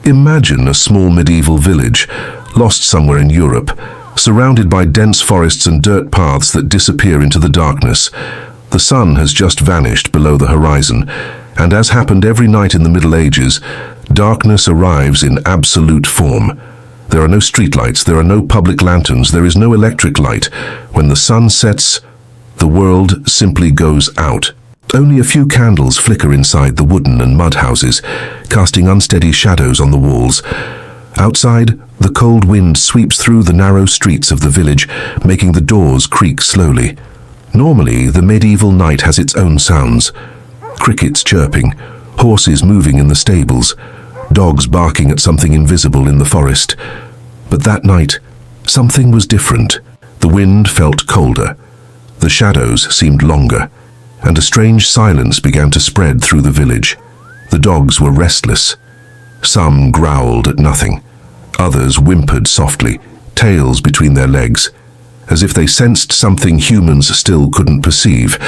Imagine a small medieval village, lost somewhere in Europe, surrounded by dense forests and dirt paths that disappear into the darkness. The sun has just vanished below the horizon, and as happened every night in the Middle Ages, darkness arrives in absolute form. There are no streetlights, there are no public lanterns, there is no electric light. When the sun sets, the world simply goes out. Only a few candles flicker inside the wooden and mud houses, casting unsteady shadows on the walls. Outside, the cold wind sweeps through the narrow streets of the village, making the doors creak slowly. Normally, the medieval night has its own sounds. Crickets chirping, horses moving in the stables, dogs barking at something invisible in the forest. But that night, something was different. The wind felt colder. The shadows seemed longer, and a strange silence began to spread through the village. The dogs were restless. Some growled at nothing. Others whimpered softly, tails between their legs, as if they sensed something humans still couldn't perceive.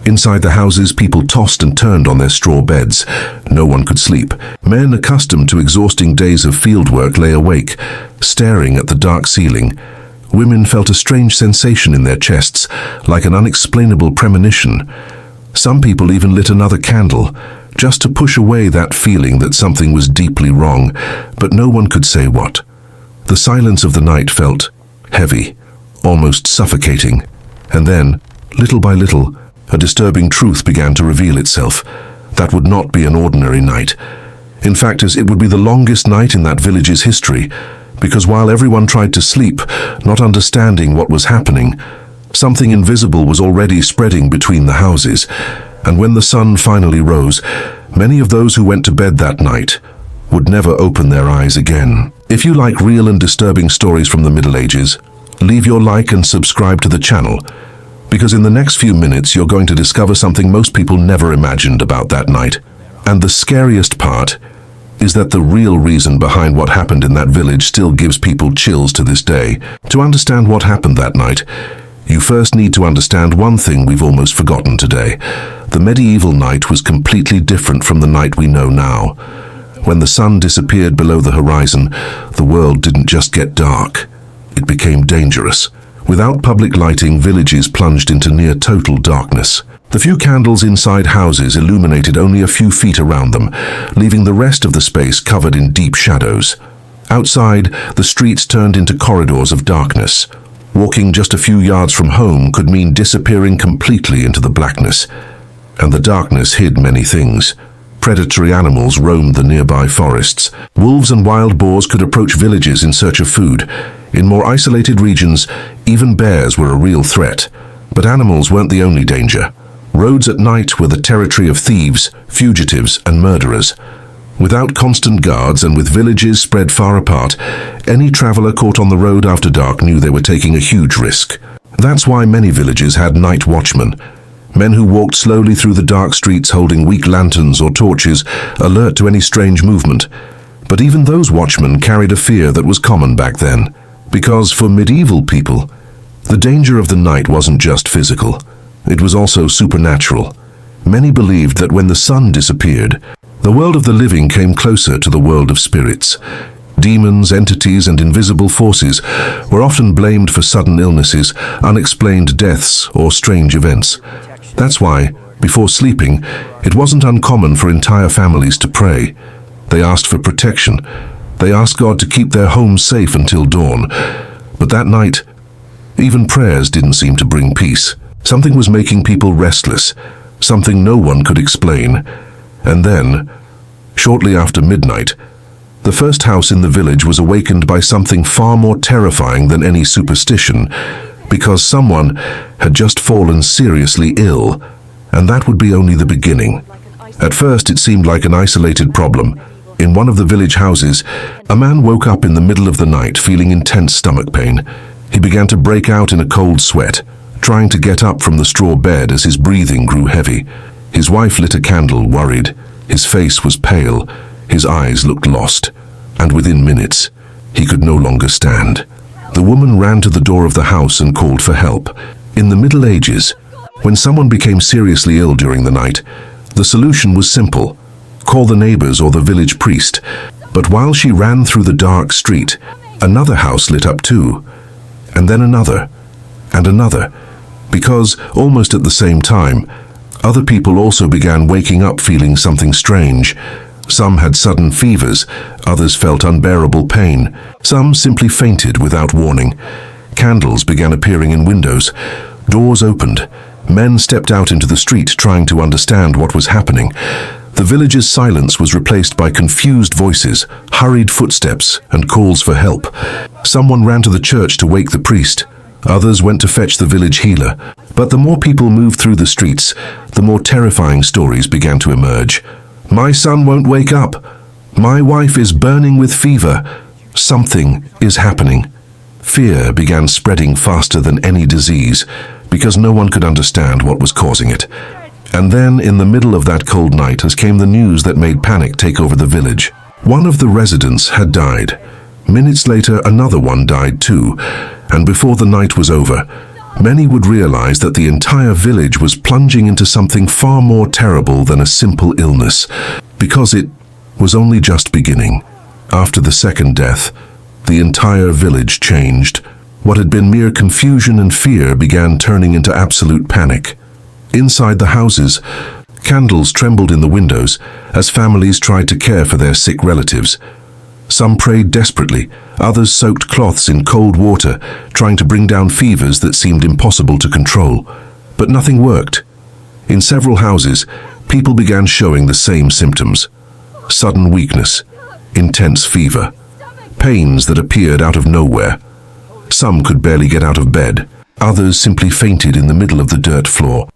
Inside the houses, people tossed and turned on their straw beds. No one could sleep. Men accustomed to exhausting days of fieldwork lay awake, staring at the dark ceiling. Women felt a strange sensation in their chests, like an unexplainable premonition. Some people even lit another candle, just to push away that feeling that something was deeply wrong, but no one could say what. The silence of the night felt heavy, almost suffocating, and then, little by little, a disturbing truth began to reveal itself. That would not be an ordinary night. In fact, it would be the longest night in that village's history, because while everyone tried to sleep, not understanding what was happening, something invisible was already spreading between the houses, and when the sun finally rose, many of those who went to bed that night would never open their eyes again. If you like real and disturbing stories from the Middle Ages, leave your like and subscribe to the channel, because in the next few minutes you're going to discover something most people never imagined about that night. And the scariest part is that the real reason behind what happened in that village still gives people chills to this day. To understand what happened that night, you first need to understand one thing we've almost forgotten today. The medieval night was completely different from the night we know now. When the sun disappeared below the horizon, the world didn't just get dark. It became dangerous. Without public lighting, villages plunged into near total darkness. The few candles inside houses illuminated only a few feet around them, leaving the rest of the space covered in deep shadows. Outside, the streets turned into corridors of darkness. Walking just a few yards from home could mean disappearing completely into the blackness. And the darkness hid many things. Predatory animals roamed the nearby forests. Wolves and wild boars could approach villages in search of food. In more isolated regions, even bears were a real threat. But animals weren't the only danger. Roads at night were the territory of thieves, fugitives, and murderers. Without constant guards and with villages spread far apart, any traveler caught on the road after dark knew they were taking a huge risk. That's why many villages had night watchmen. Men who walked slowly through the dark streets holding weak lanterns or torches, alert to any strange movement. But even those watchmen carried a fear that was common back then. Because for medieval people, the danger of the night wasn't just physical. It was also supernatural. Many believed that when the sun disappeared, the world of the living came closer to the world of spirits. Demons, entities, and invisible forces were often blamed for sudden illnesses, unexplained deaths, or strange events. That's why, before sleeping, it wasn't uncommon for entire families to pray. They asked for protection. They asked God to keep their homes safe until dawn. But that night, even prayers didn't seem to bring peace. Something was making people restless, something no one could explain. And then, shortly after midnight, the first house in the village was awakened by something far more terrifying than any superstition, because someone had just fallen seriously ill, and that would be only the beginning. At first, it seemed like an isolated problem. In one of the village houses, a man woke up in the middle of the night feeling intense stomach pain. He began to break out in a cold sweat, trying to get up from the straw bed as his breathing grew heavy. His wife lit a candle, worried. His face was pale, his eyes looked lost, and within minutes, he could no longer stand. The woman ran to the door of the house and called for help. In the Middle Ages, when someone became seriously ill during the night, the solution was simple. Call the neighbors or the village priest. But while she ran through the dark street, another house lit up too, and then another, and another, because, almost at the same time, other people also began waking up feeling something strange. Some had sudden fevers, others felt unbearable pain, some simply fainted without warning. Candles began appearing in windows, doors opened, men stepped out into the street trying to understand what was happening. The village's silence was replaced by confused voices, hurried footsteps, and calls for help. Someone ran to the church to wake the priest. Others went to fetch the village healer. But the more people moved through the streets, the more terrifying stories began to emerge. My son won't wake up. My wife is burning with fever. Something is happening. Fear began spreading faster than any disease, because no one could understand what was causing it. And then, in the middle of that cold night, came the news that made panic take over the village. One of the residents had died. Minutes later, another one died too. And before the night was over, many would realize that the entire village was plunging into something far more terrible than a simple illness, because it was only just beginning. After the second death, the entire village changed. What had been mere confusion and fear began turning into absolute panic. Inside the houses, candles trembled in the windows as families tried to care for their sick relatives. Some prayed desperately, others soaked cloths in cold water, trying to bring down fevers that seemed impossible to control. But nothing worked. In several houses, people began showing the same symptoms: sudden weakness, intense fever, pains that appeared out of nowhere. Some could barely get out of bed. Others simply fainted in the middle of the dirt floor.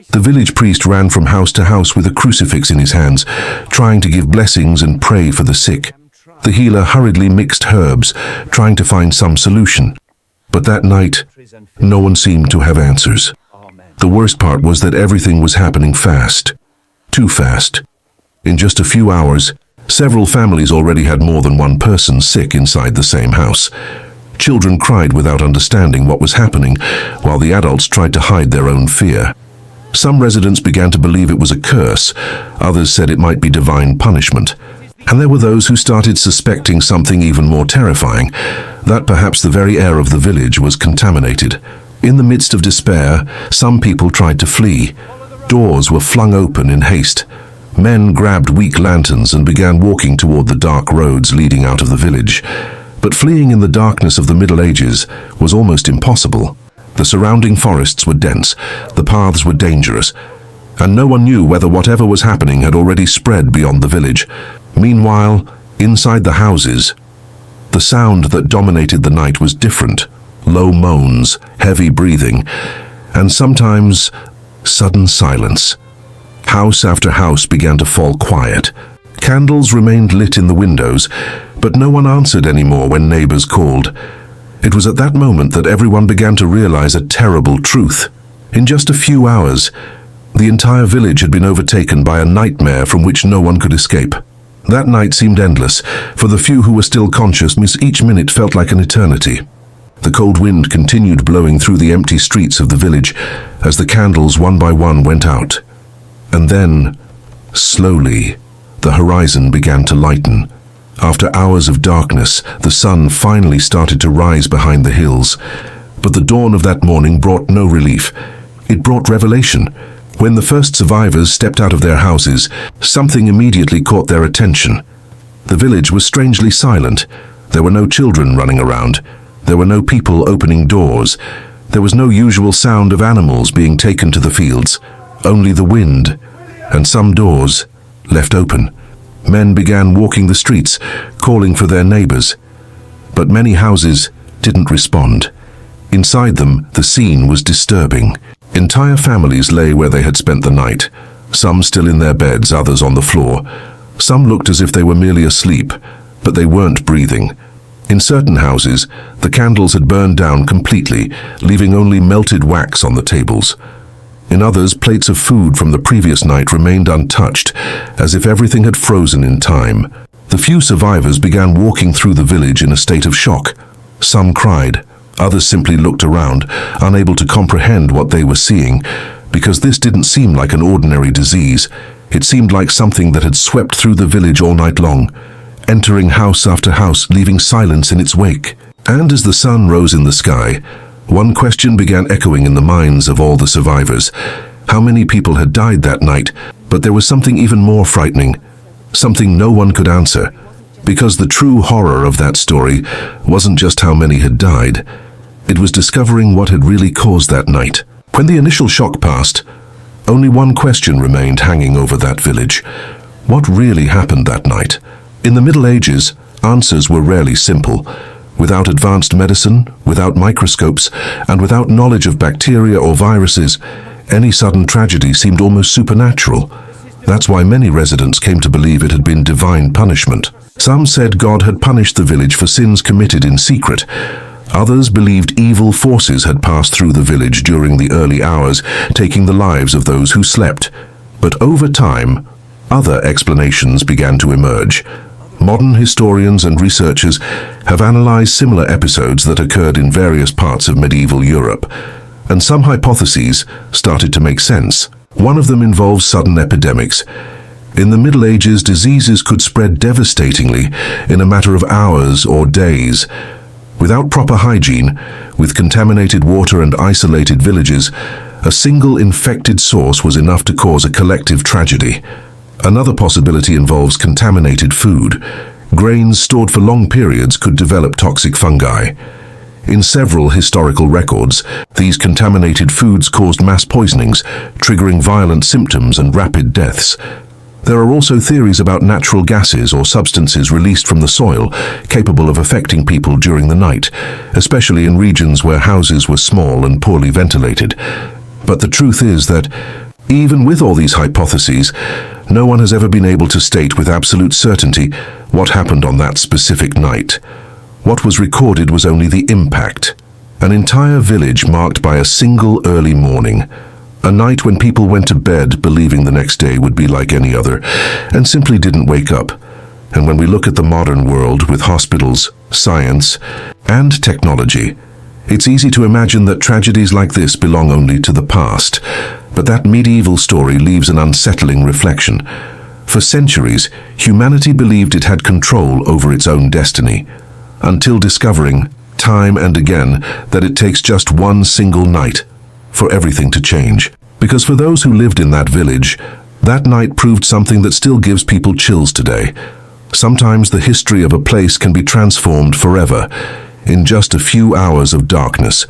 The village priest ran from house to house with a crucifix in his hands, trying to give blessings and pray for the sick. The healer hurriedly mixed herbs, trying to find some solution. But that night, no one seemed to have answers. The worst part was that everything was happening fast. Too fast. In just a few hours, several families already had more than one person sick inside the same house. Children cried without understanding what was happening, while the adults tried to hide their own fear. Some residents began to believe it was a curse, others said it might be divine punishment. And there were those who started suspecting something even more terrifying, that perhaps the very air of the village was contaminated. In the midst of despair, some people tried to flee. Doors were flung open in haste. Men grabbed weak lanterns and began walking toward the dark roads leading out of the village. But fleeing in the darkness of the Middle Ages was almost impossible. The surrounding forests were dense, the paths were dangerous, and no one knew whether whatever was happening had already spread beyond the village. Meanwhile, inside the houses, the sound that dominated the night was different: low moans, heavy breathing, and sometimes sudden silence. House after house began to fall quiet. Candles remained lit in the windows, but no one answered anymore when neighbors called. It was at that moment that everyone began to realize a terrible truth. In just a few hours, the entire village had been overtaken by a nightmare from which no one could escape. That night seemed endless. For the few who were still conscious, each minute felt like an eternity. The cold wind continued blowing through the empty streets of the village as the candles one by one went out. And then, slowly, the horizon began to lighten. After hours of darkness, the sun finally started to rise behind the hills. But the dawn of that morning brought no relief. It brought revelation. When the first survivors stepped out of their houses, something immediately caught their attention. The village was strangely silent. There were no children running around. There were no people opening doors. There was no usual sound of animals being taken to the fields. Only the wind, and some doors left open. Men began walking the streets, calling for their neighbors. But many houses didn't respond. Inside them, the scene was disturbing. Entire families lay where they had spent the night, some still in their beds, others on the floor. Some looked as if they were merely asleep, but they weren't breathing. In certain houses, the candles had burned down completely, leaving only melted wax on the tables. In others, plates of food from the previous night remained untouched, as if everything had frozen in time. The few survivors began walking through the village in a state of shock. Some cried. Others simply looked around, unable to comprehend what they were seeing, because this didn't seem like an ordinary disease. It seemed like something that had swept through the village all night long. entering house after house, leaving silence in its wake. And as the sun rose in the sky, one question began echoing in the minds of all the survivors. How many people had died that night? But there was something even more frightening, something no one could answer, because the true horror of that story wasn't just how many had died. It was discovering what had really caused that night. When the initial shock passed, only one question remained hanging over that village. What really happened that night? In the Middle Ages, answers were rarely simple. Without advanced medicine, without microscopes, and without knowledge of bacteria or viruses, any sudden tragedy seemed almost supernatural. That's why many residents came to believe it had been divine punishment. Some said God had punished the village for sins committed in secret. Others believed evil forces had passed through the village during the early hours, taking the lives of those who slept. But over time, other explanations began to emerge. Modern historians and researchers have analyzed similar episodes that occurred in various parts of medieval Europe, and some hypotheses started to make sense. One of them involves sudden epidemics. In the Middle Ages, diseases could spread devastatingly in a matter of hours or days. Without proper hygiene, with contaminated water and isolated villages, a single infected source was enough to cause a collective tragedy. Another possibility involves contaminated food. Grains stored for long periods could develop toxic fungi. In several historical records, these contaminated foods caused mass poisonings, triggering violent symptoms and rapid deaths. There are also theories about natural gases or substances released from the soil, capable of affecting people during the night, especially in regions where houses were small and poorly ventilated. But the truth is that, even with all these hypotheses, no one has ever been able to state with absolute certainty what happened on that specific night. What was recorded was only the impact. An entire village marked by a single early morning. A night when people went to bed believing the next day would be like any other, and simply didn't wake up. And when we look at the modern world with hospitals, science, and technology, it's easy to imagine that tragedies like this belong only to the past. But that medieval story leaves an unsettling reflection. For centuries, humanity believed it had control over its own destiny, until discovering, time and again, that it takes just one single night for everything to change. Because for those who lived in that village, that night proved something that still gives people chills today. Sometimes the history of a place can be transformed forever in just a few hours of darkness,